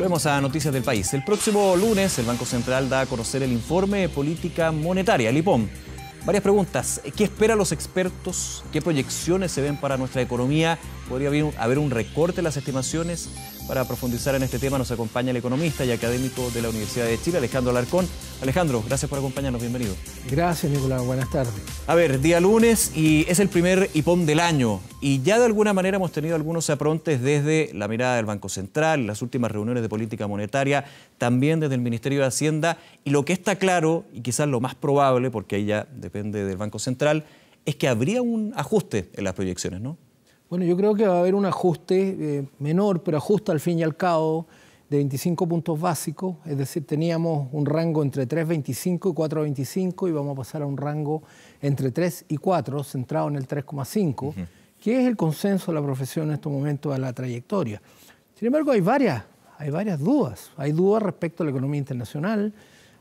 Volvemos a Noticias del País. El próximo lunes el Banco Central da a conocer el informe de política monetaria, el IPOM. Varias preguntas. ¿Qué esperan los expertos? ¿Qué proyecciones se ven para nuestra economía? ¿Podría haber un recorte en las estimaciones? Para profundizar en este tema nos acompaña el economista y académico de la Universidad de Chile, Alejandro Alarcón. Alejandro, gracias por acompañarnos. Bienvenido. Gracias, Nicolás. Buenas tardes. A ver, día lunes y es el primer IPOM del año. Y ya de alguna manera hemos tenido algunos aprontes desde la mirada del Banco Central, las últimas reuniones de política monetaria, también desde el Ministerio de Hacienda. Y lo que está claro, y quizás lo más probable, porque ahí ya depende del Banco Central, es que habría un ajuste en las proyecciones, ¿no? Bueno, yo creo que va a haber un ajuste menor, pero ajuste al fin y al cabo de 25 puntos básicos. Es decir, teníamos un rango entre 3,25 y 4,25 y vamos a pasar a un rango entre 3 y 4, centrado en el 3,5, que es el consenso de la profesión en estos momentos de la trayectoria. Sin embargo, hay varias dudas. Hay dudas respecto a la economía internacional,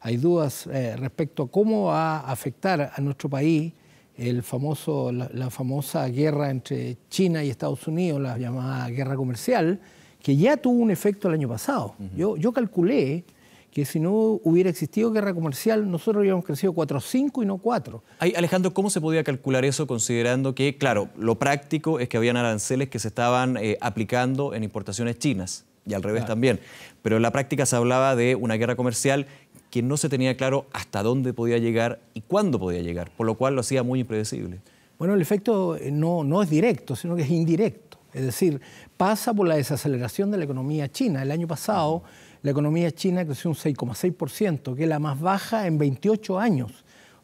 hay dudas respecto a cómo va a afectar a nuestro país la famosa guerra entre China y Estados Unidos, la llamada guerra comercial, que ya tuvo un efecto el año pasado. Yo calculé que si no hubiera existido guerra comercial, nosotros habríamos crecido 4,5 y no 4. Alejandro, ¿cómo se podía calcular eso considerando que, claro, lo práctico es que habían aranceles que se estaban aplicando en importaciones chinas y al revés también? Pero en la práctica se hablaba de una guerra comercial que no se tenía claro hasta dónde podía llegar y cuándo podía llegar, por lo cual lo hacía muy impredecible. Bueno, el efecto no es directo, sino que es indirecto. Es decir, pasa por la desaceleración de la economía china. El año pasado la economía china creció un 6,6%, que es la más baja en 28 años.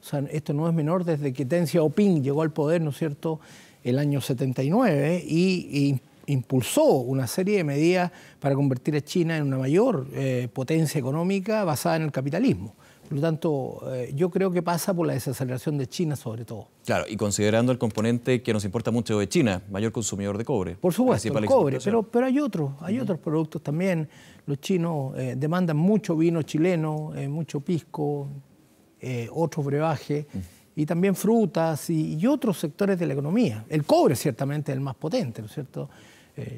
O sea, esto no es menor desde que Deng Xiaoping llegó al poder, ¿no es cierto?, el año 79 y impulsó una serie de medidas para convertir a China en una mayor potencia económica basada en el capitalismo. Por lo tanto, yo creo que pasa por la desaceleración de China sobre todo. Claro, y considerando el componente que nos importa mucho de China, mayor consumidor de cobre. Por supuesto, el cobre, pero hay otros productos también. Los chinos demandan mucho vino chileno, mucho pisco, otros brebajes, y también frutas y otros sectores de la economía. El cobre ciertamente es el más potente, ¿no es cierto?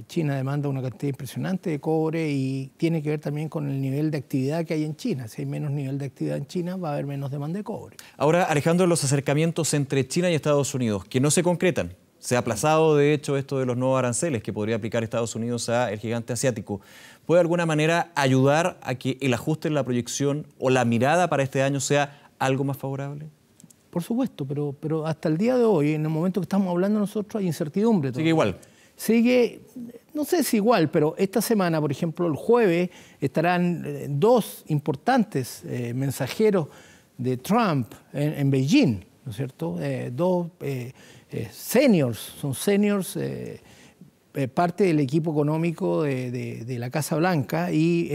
China demanda una cantidad impresionante de cobre y tiene que ver también con el nivel de actividad que hay en China. Si hay menos nivel de actividad en China, va a haber menos demanda de cobre. Ahora, Alejandro, los acercamientos entre China y Estados Unidos, que no se concretan. Se ha aplazado, de hecho, esto de los nuevos aranceles que podría aplicar Estados Unidos al gigante asiático. ¿Puede de alguna manera ayudar a que el ajuste en la proyección o la mirada para este año sea algo más favorable? Por supuesto, pero hasta el día de hoy, en el momento que estamos hablando nosotros, hay incertidumbre. Sigue igual. Sigue, no sé si igual, pero esta semana, por ejemplo, el jueves, estarán dos importantes mensajeros de Trump en Beijing, ¿no es cierto? Dos seniors, son seniors, parte del equipo económico de la Casa Blanca y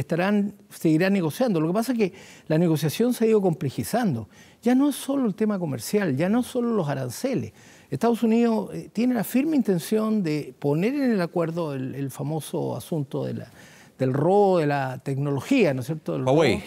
seguirán negociando. Lo que pasa es que la negociación se ha ido complejizando. Ya no es solo el tema comercial, ya no solo los aranceles. Estados Unidos tiene la firme intención de poner en el acuerdo el famoso asunto del robo de la tecnología, ¿no es cierto? Huawei,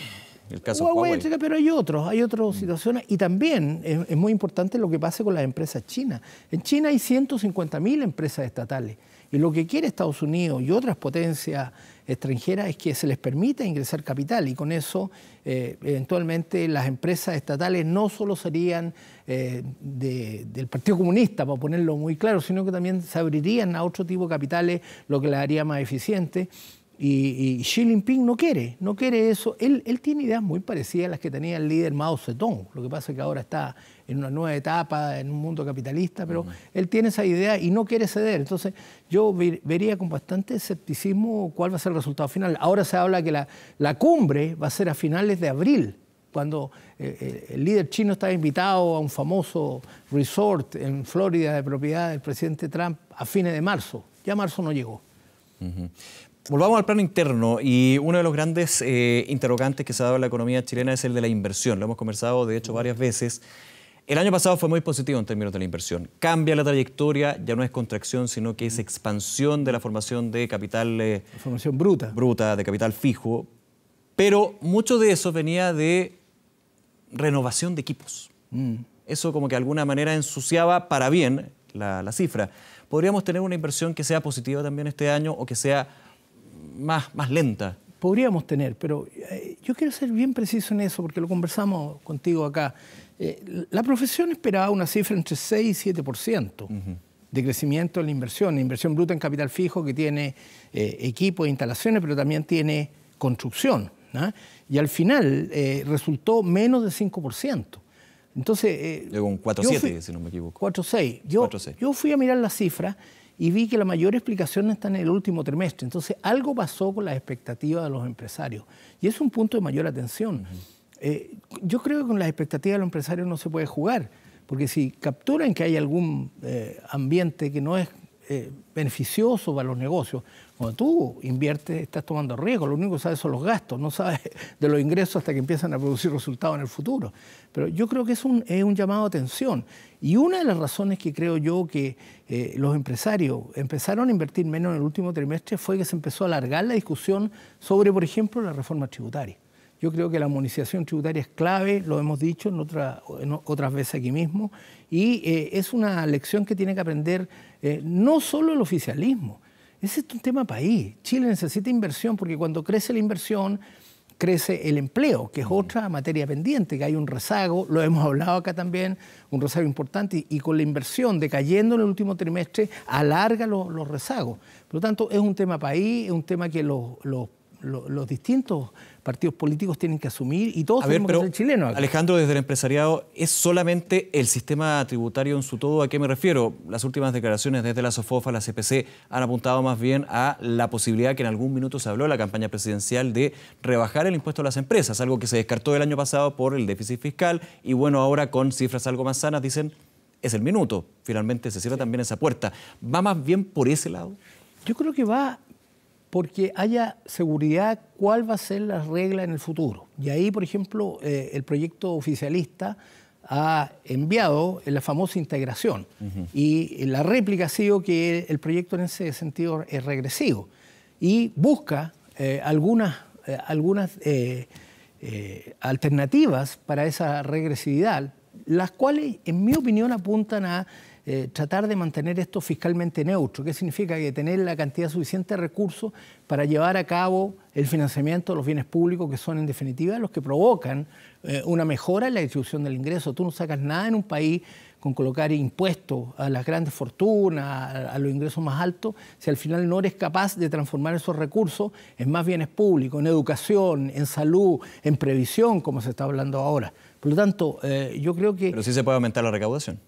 el caso Huawei. Pero hay otras situaciones y también es muy importante lo que pase con las empresas chinas. En China hay 150.000 empresas estatales y lo que quiere Estados Unidos y otras potencias extranjeras es que se les permita ingresar capital y con eso eventualmente las empresas estatales no solo serían del Partido Comunista, para ponerlo muy claro, sino que también se abrirían a otro tipo de capitales, lo que las haría más eficientes. Y Xi Jinping no quiere eso. Él tiene ideas muy parecidas a las que tenía el líder Mao Zedong. Lo que pasa es que ahora está en una nueva etapa, en un mundo capitalista, pero él tiene esa idea y no quiere ceder. Entonces yo vería con bastante escepticismo cuál va a ser el resultado final. Ahora se habla que la cumbre va a ser a finales de abril, cuando el líder chino estaba invitado a un famoso resort en Florida de propiedad del presidente Trump a fines de marzo. Ya marzo no llegó. Volvamos al plano interno y uno de los grandes interrogantes que se ha dado en la economía chilena es el de la inversión. Lo hemos conversado, de hecho, varias veces. El año pasado fue muy positivo en términos de la inversión. Cambia la trayectoria, ya no es contracción, sino que es expansión de la formación de capital... formación bruta. Bruta, de capital fijo. Pero mucho de eso venía de renovación de equipos. Eso como que de alguna manera ensuciaba para bien la cifra. ¿Podríamos tener una inversión que sea positiva también este año o que sea más lenta? podríamos tener, pero yo quiero ser bien preciso en eso, porque lo conversamos contigo acá. La profesión esperaba una cifra entre 6 y 7% de crecimiento en la inversión bruta en capital fijo, que tiene equipos e instalaciones, pero también tiene construcción, ¿no? Y al final resultó menos de 5%. Entonces, un 4,7, si no me equivoco. 4,6. 4,6. Yo fui a mirar las cifras y vi que la mayor explicación está en el último trimestre. Entonces, algo pasó con las expectativas de los empresarios. Y es un punto de mayor atención. Yo creo que con las expectativas de los empresarios no se puede jugar, porque si capturan que hay algún ambiente que no es beneficioso para los negocios, cuando tú inviertes estás tomando riesgo, lo único que sabes son los gastos, no sabes de los ingresos hasta que empiezan a producir resultados en el futuro. Pero yo creo que es un llamado a atención. Y una de las razones que creo yo que los empresarios empezaron a invertir menos en el último trimestre fue que se empezó a alargar la discusión sobre, por ejemplo, la reforma tributaria. Yo creo que la armonización tributaria es clave, lo hemos dicho en otras veces aquí mismo, y es una lección que tiene que aprender no solo el oficialismo. Ese es un tema país. Chile necesita inversión porque cuando crece la inversión, crece el empleo, que es otra materia pendiente, que hay un rezago, lo hemos hablado acá también, un rezago importante, y con la inversión decayendo en el último trimestre, alarga los rezagos. Por lo tanto, es un tema país, es un tema que los distintos partidos políticos tienen que asumir y todos tenemos que ser chilenos acá. Alejandro, desde el empresariado, ¿es solamente el sistema tributario en su todo? ¿A qué me refiero? Las últimas declaraciones desde la SOFOFA, la CPC, han apuntado más bien a la posibilidad que en algún minuto se habló en la campaña presidencial de rebajar el impuesto a las empresas, algo que se descartó el año pasado por el déficit fiscal y bueno, ahora con cifras algo más sanas dicen es el minuto. Finalmente se cierra también esa puerta. ¿Va más bien por ese lado? Yo creo que va porque haya seguridad cuál va a ser la regla en el futuro. Y ahí, por ejemplo, el proyecto oficialista ha enviado la famosa integración. Y la réplica ha sido que el proyecto en ese sentido es regresivo y busca algunas alternativas para esa regresividad, las cuales, en mi opinión, apuntan a tratar de mantener esto fiscalmente neutro. ¿Qué significa? Que tener la cantidad suficiente de recursos para llevar a cabo el financiamiento de los bienes públicos, que son en definitiva los que provocan una mejora en la distribución del ingreso. Tú no sacas nada en un país con colocar impuestos a las grandes fortunas, a los ingresos más altos, si al final no eres capaz de transformar esos recursos en más bienes públicos, en educación, en salud, en previsión, como se está hablando ahora. Por lo tanto, yo creo que... Pero sí se puede aumentar la recaudación.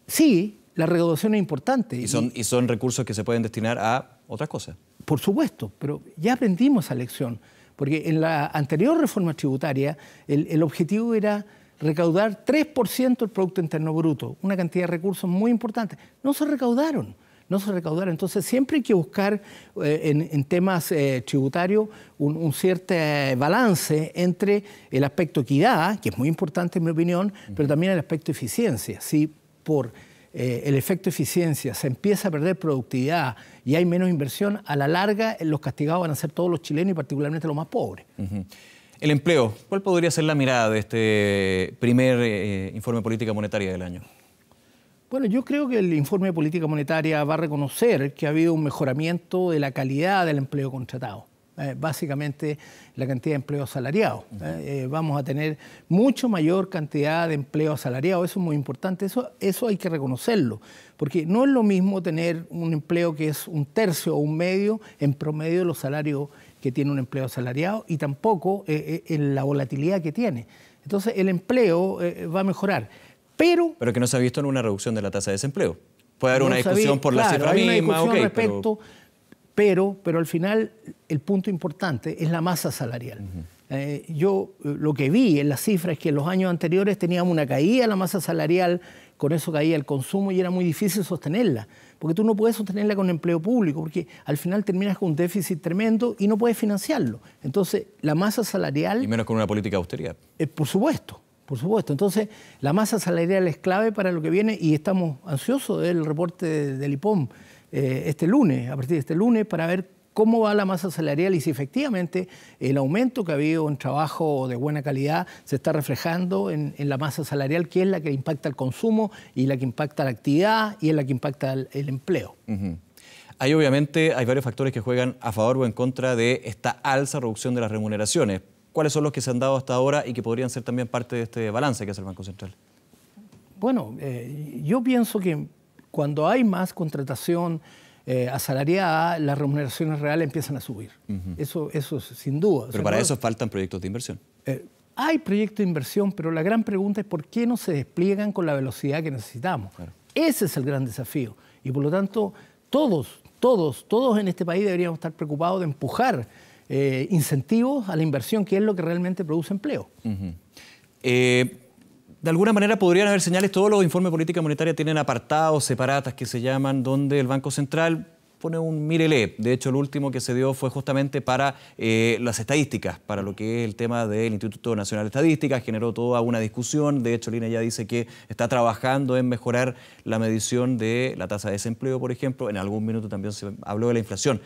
Sí, la recaudación es importante. Y son recursos que se pueden destinar a otras cosas. Por supuesto, pero ya aprendimos esa lección, porque en la anterior reforma tributaria el objetivo era recaudar 3% del Producto Interno Bruto, una cantidad de recursos muy importante. No se recaudaron. Entonces siempre hay que buscar en temas tributarios un cierto balance entre el aspecto equidad, que es muy importante en mi opinión, pero también el aspecto eficiencia. Si por el efecto eficiencia se empieza a perder productividad y hay menos inversión, a la larga los castigados van a ser todos los chilenos y particularmente los más pobres. El empleo, ¿cuál podría ser la mirada de este primer informe de política monetaria del año? Bueno, yo creo que el informe de política monetaria va a reconocer que ha habido un mejoramiento de la calidad del empleo contratado. Básicamente la cantidad de empleo asalariado. Vamos a tener mucho mayor cantidad de empleo asalariado, eso es muy importante, eso hay que reconocerlo, porque no es lo mismo tener un empleo que es un tercio o un medio en promedio de los salarios que tiene un empleo asalariado y tampoco en la volatilidad que tiene. Entonces el empleo va a mejorar, pero que no se ha visto en una reducción de la tasa de desempleo. Puede haber una discusión por la cifra hay misma, una discusión okay, respecto, pero al final el punto importante es la masa salarial. Yo lo que vi en las cifras es que en los años anteriores teníamos una caída en la masa salarial, con eso caía el consumo y era muy difícil sostenerla, porque tú no puedes sostenerla con empleo público, porque al final terminas con un déficit tremendo y no puedes financiarlo. Entonces, la masa salarial... Y menos con una política de austeridad. Por supuesto. Entonces, la masa salarial es clave para lo que viene y estamos ansiosos de ver el reporte del IPOM este lunes, a partir de este lunes, para ver cómo va la masa salarial y si efectivamente el aumento que ha habido en trabajo de buena calidad se está reflejando en la masa salarial, que es la que impacta el consumo y la que impacta la actividad y es la que impacta el empleo. Ahí obviamente hay varios factores que juegan a favor o en contra de esta alza, reducción de las remuneraciones. ¿Cuáles son los que se han dado hasta ahora y que podrían ser también parte de este balance que hace el Banco Central? Bueno, yo pienso que cuando hay más contratación asalariada, las remuneraciones reales empiezan a subir. Eso sin duda. Pero para eso faltan proyectos de inversión. Hay proyectos de inversión, pero la gran pregunta es por qué no se despliegan con la velocidad que necesitamos. Claro. Ese es el gran desafío. Y por lo tanto, todos en este país deberíamos estar preocupados de empujar incentivos a la inversión, que es lo que realmente produce empleo. De alguna manera podrían haber señales, todos los informes de política monetaria tienen apartados, separatas que se llaman, donde el Banco Central pone un mírele. De hecho, el último que se dio fue justamente para las estadísticas, para lo que es el tema del Instituto Nacional de Estadística, generó toda una discusión. De hecho, Lina ya dice que está trabajando en mejorar la medición de la tasa de desempleo, por ejemplo. En algún minuto también se habló de la inflación.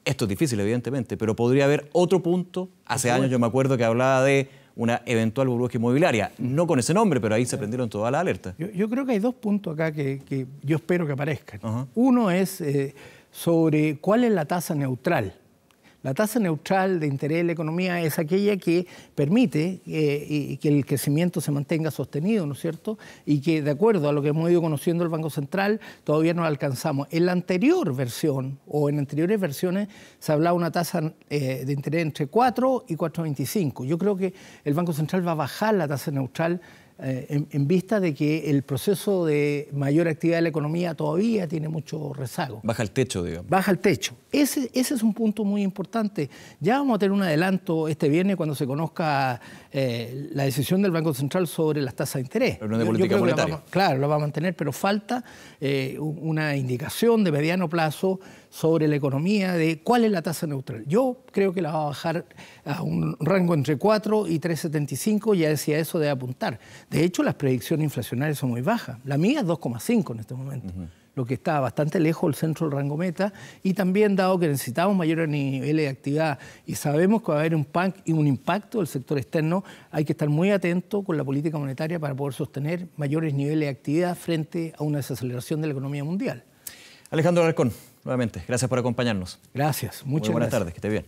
Esto es difícil, evidentemente, pero podría haber otro punto. Hace años yo me acuerdo que hablaba de una eventual burbuja inmobiliaria. No con ese nombre, pero ahí se prendieron todas las alertas. Yo creo que hay dos puntos acá que yo espero que aparezcan. Uno es sobre cuál es la tasa neutral. La tasa neutral de interés de la economía es aquella que permite que el crecimiento se mantenga sostenido, ¿no es cierto? Y que, de acuerdo a lo que hemos ido conociendo del Banco Central, todavía no la alcanzamos. En la anterior versión, o en anteriores versiones, se hablaba de una tasa de interés entre 4 y 4,25. Yo creo que el Banco Central va a bajar la tasa neutral en vista de que el proceso de mayor actividad de la economía todavía tiene mucho rezago. Baja el techo, digamos. Baja el techo. Ese es un punto muy importante. Ya vamos a tener un adelanto este viernes cuando se conozca la decisión del Banco Central sobre las tasas de interés. Pero no de política monetaria. Claro, lo va a mantener, pero falta una indicación de mediano plazo sobre la economía de cuál es la tasa neutral. Yo creo que la va a bajar a un rango entre 4 y 3,75, ya decía eso de apuntar. De hecho, las predicciones inflacionarias son muy bajas. La mía es 2,5 en este momento, lo que está bastante lejos del centro del rango meta, y también dado que necesitamos mayores niveles de actividad y sabemos que va a haber un impacto del sector externo, hay que estar muy atento con la política monetaria para poder sostener mayores niveles de actividad frente a una desaceleración de la economía mundial. Alejandro Alarcón, nuevamente, gracias por acompañarnos. Gracias, muchas gracias. Muy buenas tardes, que esté bien.